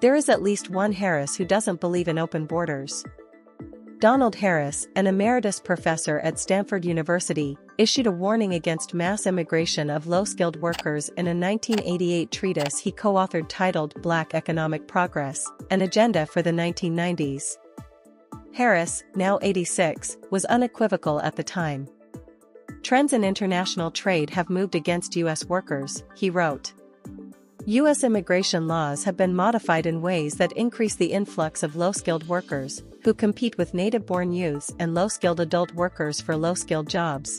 There is at least one Harris who doesn't believe in open borders. Donald Harris, an emeritus professor at Stanford University, issued a warning against mass immigration of low-skilled workers in a 1988 treatise he co-authored titled Black Economic Progress, An Agenda for the 1990s. Harris, now 86, was unequivocal at the time. Trends in international trade have moved against U.S. workers, he wrote. U.S. immigration laws have been modified in ways that increase the influx of low-skilled workers, who compete with native-born youths and low-skilled adult workers for low-skilled jobs.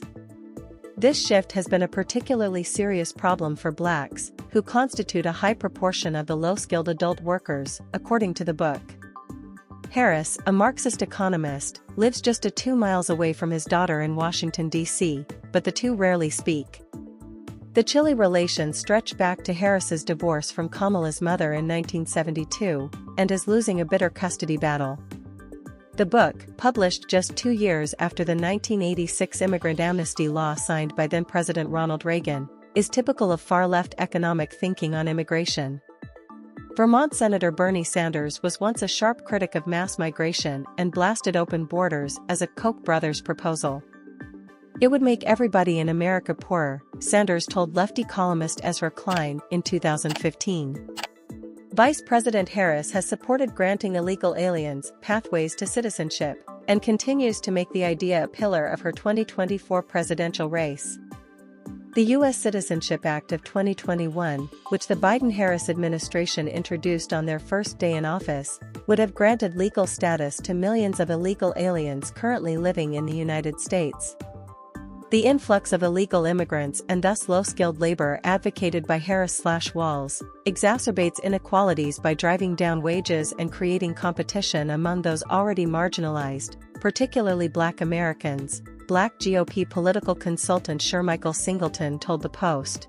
This shift has been a particularly serious problem for blacks, who constitute a high proportion of the low-skilled adult workers, according to the book. Harris, a Marxist economist, lives just 2 miles away from his daughter in Washington, D.C., but the two rarely speak. The chilly relations stretch back to Harris's divorce from Kamala's mother in 1972, and is losing a bitter custody battle. The book, published just 2 years after the 1986 immigrant amnesty law signed by then-President Ronald Reagan, is typical of far-left economic thinking on immigration. Vermont Senator Bernie Sanders was once a sharp critic of mass migration and blasted open borders as a Koch brothers proposal. It would make everybody in America poorer, Sanders told lefty columnist Ezra Klein in 2015. Vice President Harris has supported granting illegal aliens pathways to citizenship, and continues to make the idea a pillar of her 2024 presidential race. The U.S. Citizenship Act of 2021, which the Biden-Harris administration introduced on their first day in office, would have granted legal status to millions of illegal aliens currently living in the United States. The influx of illegal immigrants and thus low-skilled labor advocated by Harris/Walz exacerbates inequalities by driving down wages and creating competition among those already marginalized, particularly Black Americans, Black GOP political consultant Shermichael Singleton told The Post.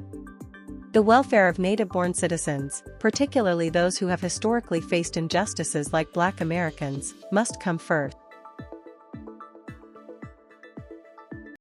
The welfare of native-born citizens, particularly those who have historically faced injustices like Black Americans, must come first.